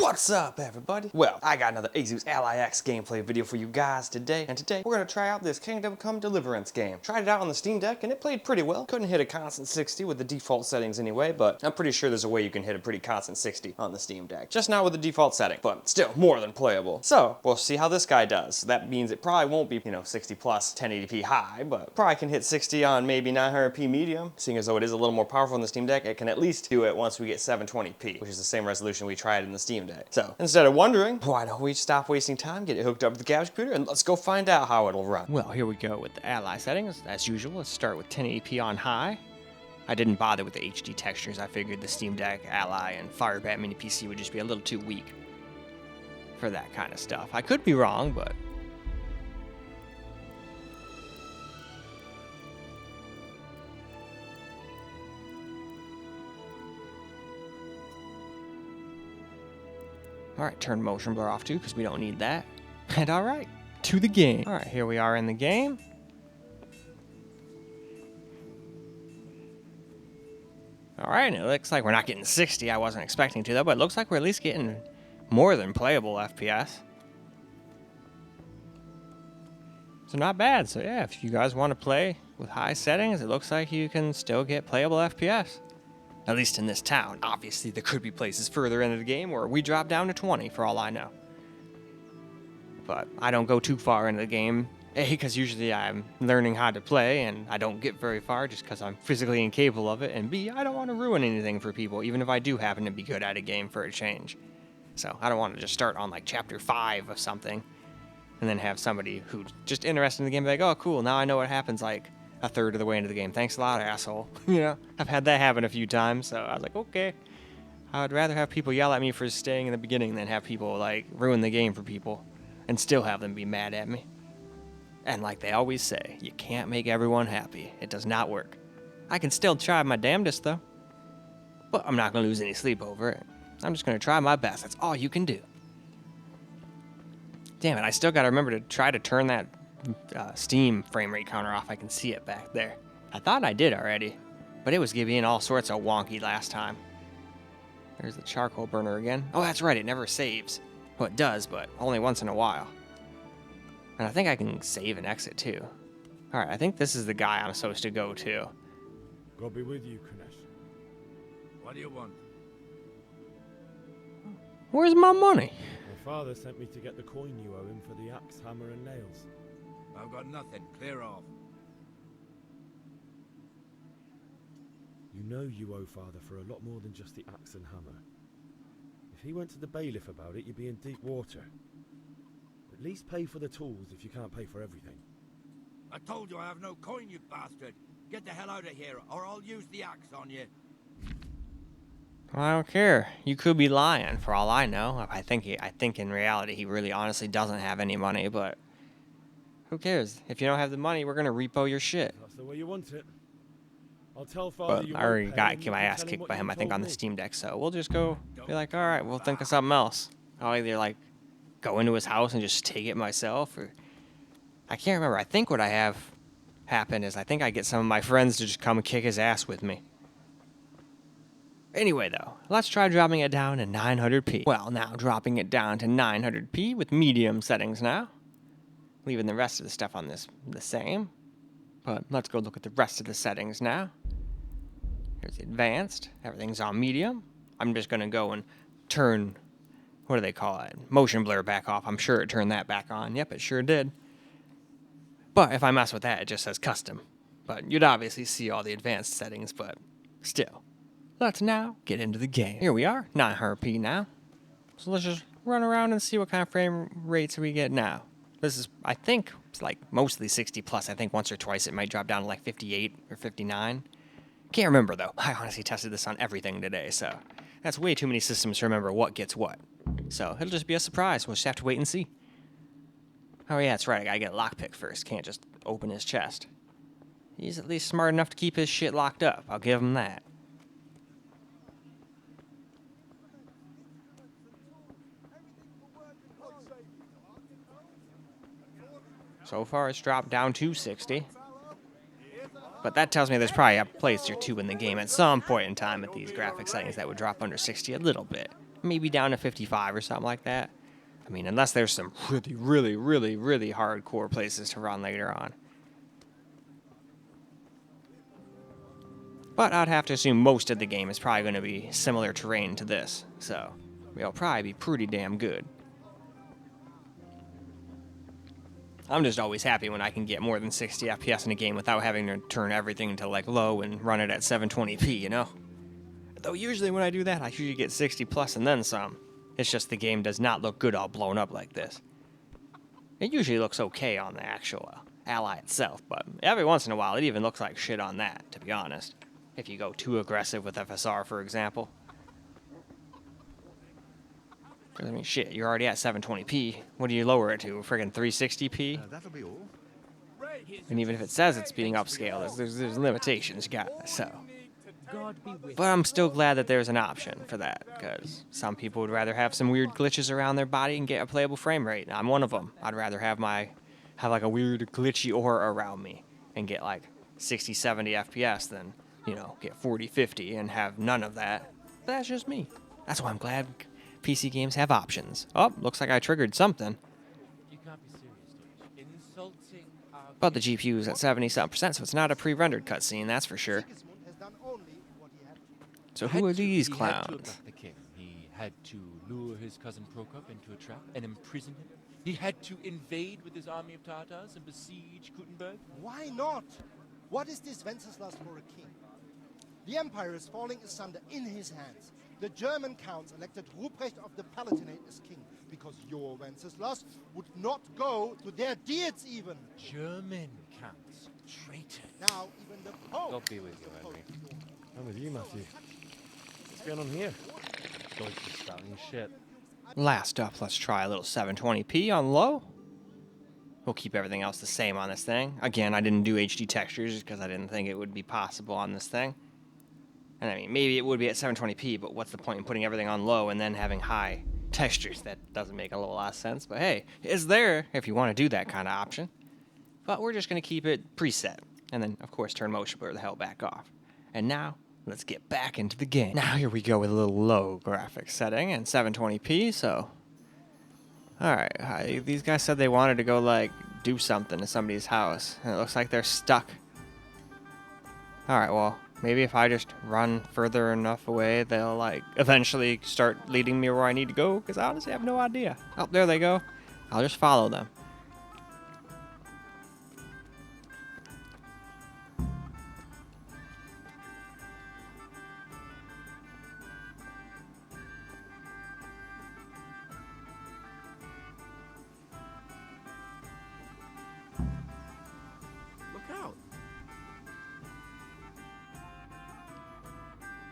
What's up, everybody? Well, I got another Asus Ally X gameplay video for you guys today, and today we're gonna try out this Kingdom Come Deliverance game. Tried it out on the Steam Deck, and it played pretty well. Couldn't hit a constant 60 with the default settings anyway, but I'm pretty sure there's a way you can hit a pretty constant 60 on the Steam Deck. Just not with the default setting, but still more than playable. So, we'll see how this guy does. That means it probably won't be, 60 plus 1080p high, but probably can hit 60 on maybe 900p medium. Seeing as though it is a little more powerful on the Steam Deck, it can at least do it once we get 720p, which is the same resolution we tried in the Steam Deck. So, instead of wondering, why don't we stop wasting time, get it hooked up to the couch computer, and let's go find out how it'll run. Well, here we go with the Ally settings. As usual, let's start with 1080p on high. I didn't bother with the HD textures. I figured the Steam Deck, Ally, and Firebat Mini PC would just be a little too weak for that kind of stuff. I could be wrong, but... Alright, turn motion blur off too, because we don't need that. And alright, to the game. Alright, here we are in the game. Alright, it looks like we're not getting 60. I wasn't expecting to though, but it looks like we're at least getting more than playable FPS. So not bad. So yeah, if you guys want to play with high settings, it looks like you can still get playable FPS. At least in this town. Obviously, there could be places further into the game where we drop down to 20, for all I know. But I don't go too far into the game. A, because usually I'm learning how to play, and I don't get very far just because I'm physically incapable of it. And B, I don't want to ruin anything for people, even if I do happen to be good at a game for a change. So I don't want to just start on like chapter 5 of something, and then have somebody who's just interested in the game be like, oh cool, now I know what happens like a third of the way into the game. Thanks a lot, asshole. You know, I've had that happen a few times, so I was like, okay. I would rather have people yell at me for staying in the beginning than have people, like, ruin the game for people and still have them be mad at me. And like they always say, you can't make everyone happy. It does not work. I can still try my damnedest, though. But I'm not going to lose any sleep over it. I'm just going to try my best. That's all you can do. Damn it, I still got to remember to try to turn that Steam frame rate counter off. I can see it back there. I thought I did already, but it was giving all sorts of wonky last time. There's the charcoal burner again. Oh, that's right, it never saves. Well, it does, but only once in a while. And I think I can save and exit too. Alright, I think this is the guy I'm supposed to go to. God be with you, Kunesh. What do you want? Where's my money? My father sent me to get the coin you owe him for the axe, hammer, and nails. I've got nothing. Clear off. You know you owe father for a lot more than just the axe and hammer. If he went to the bailiff about it, you'd be in deep water. At least pay for the tools if you can't pay for everything. I told you I have no coin, you bastard. Get the hell out of here, or I'll use the axe on you. Well, I don't care. You could be lying, for all I know. I think in reality he really honestly doesn't have any money, but who cares? If you don't have the money, we're gonna repo your shit. That's the way you want it. I'll tell father But you I already won't got pay my and ass tell him kicked what by you him, I think, told on the me. Steam Deck, so we'll just go be like, alright, we'll think of something else. I'll either, like, go into his house and just take it myself, or... I can't remember. I think what I have happen is I think I get some of my friends to just come and kick his ass with me. Anyway, though, let's try dropping it down to 900p. Well, now dropping it down to 900p with medium settings now. Leaving the rest of the stuff on this the same. But let's go look at the rest of the settings now. Here's advanced. Everything's on medium. I'm just going to go and turn, what do they call it? Motion blur back off. I'm sure it turned that back on. Yep, it sure did. But if I mess with that, it just says custom. But you'd obviously see all the advanced settings, but still. Let's now get into the game. Here we are, 900p now. So let's just run around and see what kind of frame rates we get now. This is, I think, it's like mostly 60 plus. I think once or twice it might drop down to like 58 or 59. Can't remember though. I honestly tested this on everything today, so that's way too many systems to remember what gets what. So it'll just be a surprise. We'll just have to wait and see. Oh yeah, that's right. I gotta get lockpick first. Can't just open his chest. He's at least smart enough to keep his shit locked up. I'll give him that. So far, it's dropped down to 60. But that tells me there's probably a place or two in the game at some point in time at these graphic settings that would drop under 60 a little bit. maybe down to 55 or something like that. I mean, unless there's some really hardcore places to run later on. But I'd have to assume most of the game is probably going to be similar terrain to this, so it'll probably be pretty damn good. I'm just always happy when I can get more than 60 FPS in a game without having to turn everything to like low and run it at 720p, you know? Though usually when I do that, I usually get 60 plus and then some. It's just the game does not look good all blown up like this. It usually looks okay on the actual Ally itself, but every once in a while it even looks like shit on that, to be honest. If you go too aggressive with FSR, for example. I mean, shit, you're already at 720p. What do you lower it to? Friggin' 360p? That'll be all. And even if it says it's being upscaled, there's limitations, guys, so. God be with But I'm still glad that there's an option for that, because some people would rather have some weird glitches around their body and get a playable frame rate. I'm one of them. I'd rather have like a weird glitchy aura around me and get like 60, 70 FPS than, you know, get 40, 50 and have none of that. But that's just me. That's why I'm glad PC games have options. Oh, looks like I triggered something. You can't be serious, Deutsch. Insulting our But the GPU is at 70-something%, so it's not a pre-rendered cutscene, that's for sure. So who are these He had to clowns? abduct the king. He had to lure his cousin Prokop into a trap and imprison him. He had to invade with his army of Tatars and besiege Gutenberg. Why not? What is this Wenceslas for a king? The empire is falling asunder in his hands. The German counts elected Ruprecht of the Palatinate as king because your Wenceslas would not go to their deeds even. German counts. Traitor. Now even the Pope. God be with you, Henry. I'm with you, Matthew. What's going on here? Deutsch is starting shit. Last up, let's try a little 720p on low. We'll keep everything else the same on this thing. Again, I didn't do HD textures because I didn't think it would be possible on this thing. And I mean, maybe it would be at 720p, but what's the point in putting everything on low and then having high textures? That doesn't make a lot of sense. But hey, it's there if you want to do that kind of option. But we're just going to keep it preset. And then, of course, turn motion blur the hell back off. And now, let's get back into the game. Now here we go with a little low graphics setting and 720p, so... Alright, these guys said they wanted to go, like, do something to somebody's house. And it looks like they're stuck. Alright, well, maybe if I just run further enough away, they'll, like, eventually start leading me where I need to go, because I honestly have no idea. Oh, there they go. I'll just follow them.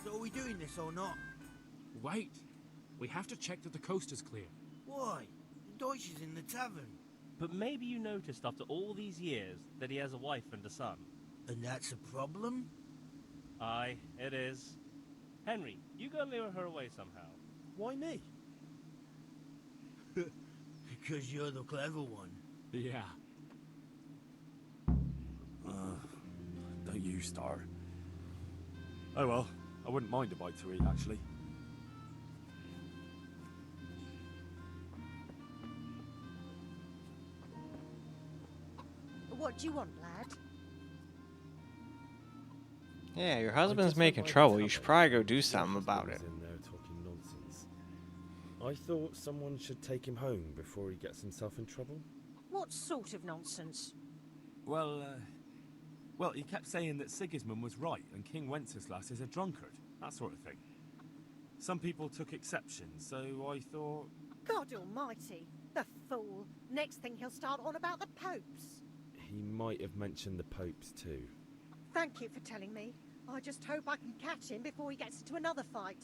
So are we doing this or not? Wait. We have to check that the coast is clear. Why? Deutsch is in the tavern. But maybe you noticed after all these years that he has a wife and a son. And that's a problem? Aye, it is. Henry, you go lure her away somehow. Why me? Because you're the clever one. Yeah. Don't you start. Oh well, I wouldn't mind a bite to eat, actually. What do you want, lad? Yeah, your husband's making trouble. You should probably go do something about it. In there talking nonsense. I thought someone should take him home before he gets himself in trouble. What sort of nonsense? Well, he kept saying that Sigismund was right and King Wenceslas is a drunkard, that sort of thing. Some people took exception, so I thought... God almighty, the fool. Next thing he'll start on about the popes. He might have mentioned the popes too. Thank you for telling me. I just hope I can catch him before he gets into another fight.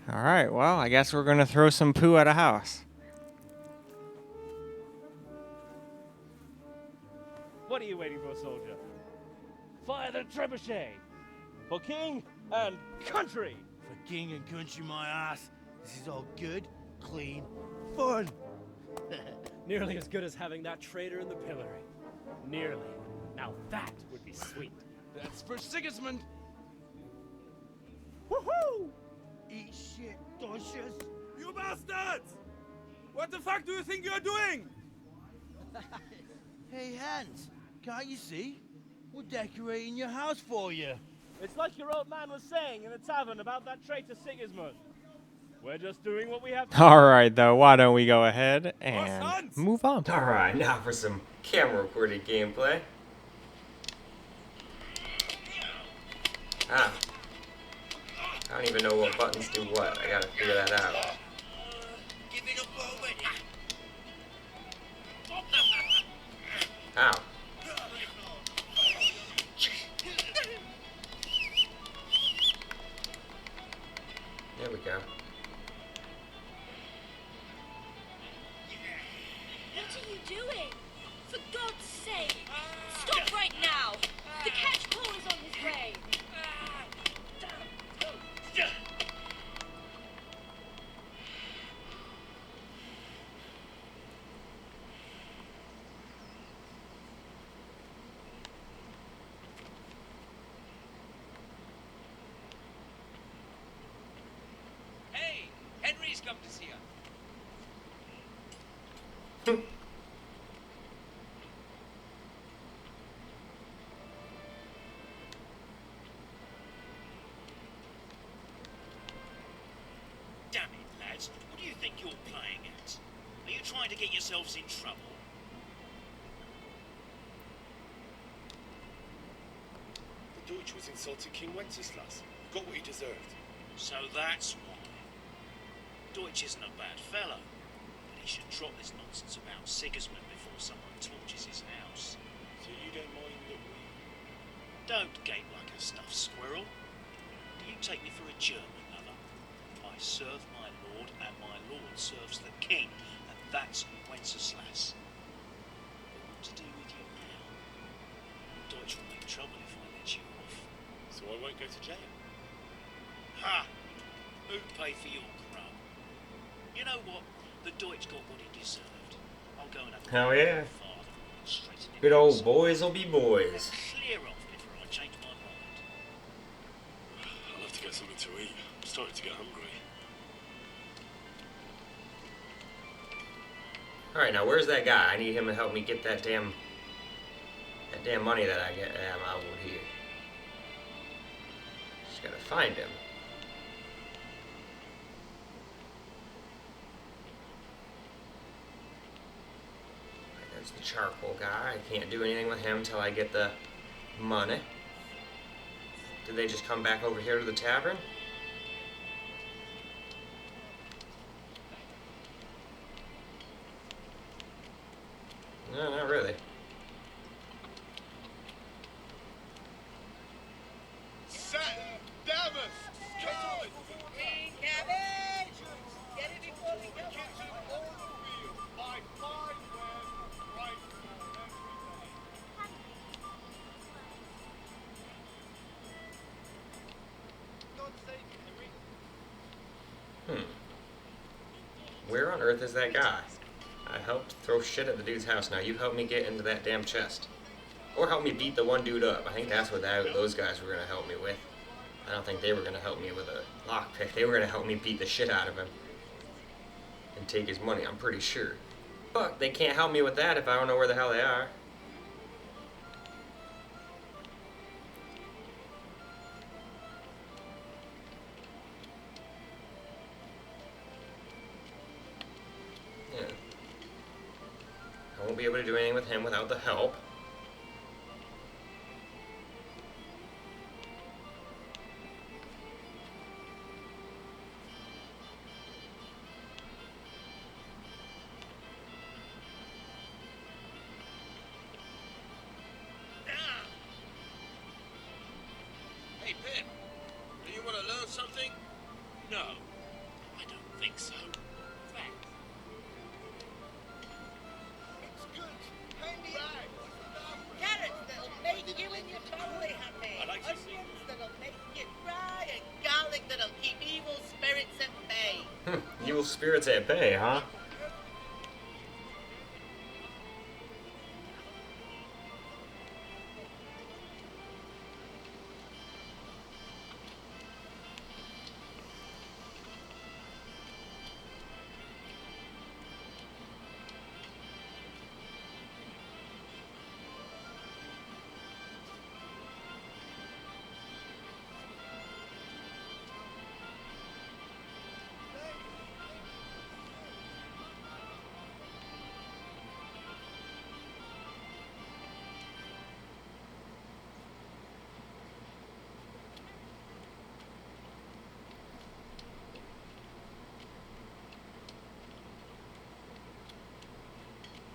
Alright, well, I guess we're gonna throw some poo at a house. What are you waiting for, soldier? Fire the trebuchet! For king and country. For king and country, my ass, this is all good, clean, fun. Nearly as good as having that traitor in the pillory. Nearly. Now that would be sweet. That's for Sigismund. Woohoo! Eat shit, dodgers. You bastards! What the fuck do you think you're doing? Hey, Hans, can't you see? We're decorating your house for you. It's like your old man was saying in the tavern about that traitor Sigismund. We're just doing what we have to. Alright, though, why don't we go ahead and move on? Alright, now for some camera recorded gameplay. Ah. I don't even know what buttons do what. I gotta figure that out. Give it up already. Ow. There we go. What are you doing? For God's sake! Stop right now! The catch pole is on his way! Hey, Henry's come to see you. Damn it, lads. What do you think you're playing at? Are you trying to get yourselves in trouble? The Deutsch was insulting King Wenceslas. Got what he deserved. So that's why. Deutsch isn't a bad fellow, but he should drop this nonsense about Sigismund before someone torches his house. So you don't mind that we... Don't gape like a stuffed squirrel. Do you take me for a German lover? I serve my lord, and my lord serves the king, and that's Wenceslas. But what to do with you now? Deutsch will make trouble if I let you off. So I won't go to jail? Ha! Who'd pay for your grub? You know what? The Deutsch got what he deserved. I'll go and have Hell yeah. father and straighten him Good out. old boys will be boys. Clear off before I change my mind. I'll have to get something to eat. I'm starting to get hungry. Alright, now where's that guy? I need him to help me get that damn money that I get out here. Just gotta find him. There's the charcoal guy. I can't do anything with him until I get the money. Did they just come back over here to the tavern? No, not really. Satin Damas! Green cabbage! Get it before we go. Where on earth is that guy? I helped throw shit at the dude's house. Now you help me get into that damn chest. Or help me beat the one dude up. I think that's what those guys were going to help me with. I don't think they were going to help me with a lockpick. They were going to help me beat the shit out of him. And take his money, I'm pretty sure. But they can't help me with that if I don't know where the hell they are. Yeah. I won't be able to do anything with him without the help. Hey, Pip, do you want to learn something? No, I don't think so. Thanks. It's good. Pay me back. Carrots, little baby You and your family happy. I like to see. Onions that'll make you cry and garlic that'll keep evil spirits at bay. Evil spirits at bay, huh?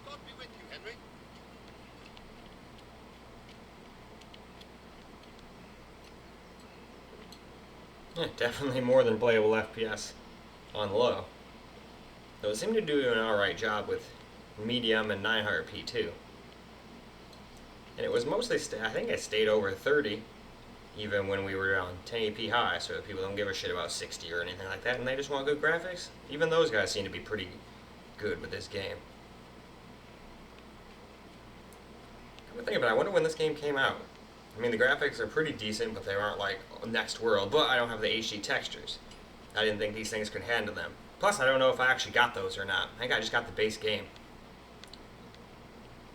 God be with you, Henry. Yeah, definitely more than playable FPS on low. Though it seemed to do an alright job with medium and 900p too. And it was mostly, I think it stayed over 30 even when we were on 1080p high, so people don't give a shit about 60 or anything like that, and they just want good graphics. Even those guys seem to be pretty good with this game. Come to think about it, I wonder when this game came out. I mean, the graphics are pretty decent, but they aren't like next world, but I don't have the HD textures. I didn't think these things could handle them. Plus, I don't know if I actually got those or not. I think I just got the base game.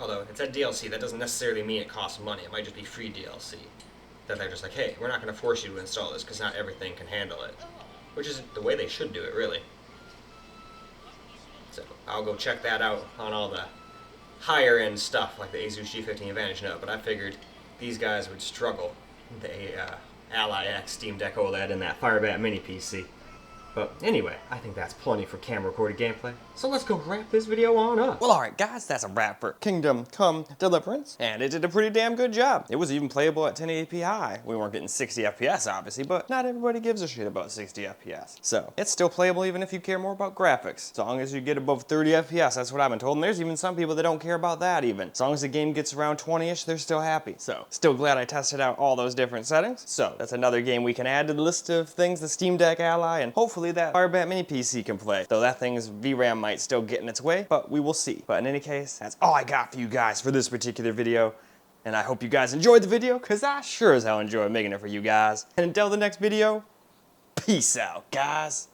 Although, it's at DLC, that doesn't necessarily mean it costs money. It might just be free DLC. That they're just like, hey, we're not going to force you to install this because not everything can handle it. Which is the way they should do it, really. So, I'll go check that out on all the higher end stuff like the Asus G15 Advantage Note, but I figured these guys would struggle. The Ally X Steam Deck OLED and that Firebat Mini PC. But anyway, I think that's plenty for camera recorded gameplay. So let's go wrap this video on up. Well, alright guys, that's a wrap for Kingdom Come Deliverance. And it did a pretty damn good job. It was even playable at 1080p high. We weren't getting 60 FPS obviously, but not everybody gives a shit about 60 FPS. So, it's still playable even if you care more about graphics. As long as you get above 30 FPS, that's what I've been told. And there's even some people that don't care about that even. As long as the game gets around 20-ish, they're still happy. So, still glad I tested out all those different settings. So, that's another game we can add to the list of things the Steam Deck Ally, and hopefully that Firebat Mini PC can play. Though that thing's VRAM might still get in its way, but we will see. But in any case, that's all I got for you guys for this particular video. And I hope you guys enjoyed the video, because I sure as hell enjoyed making it for you guys. And until the next video, peace out, guys.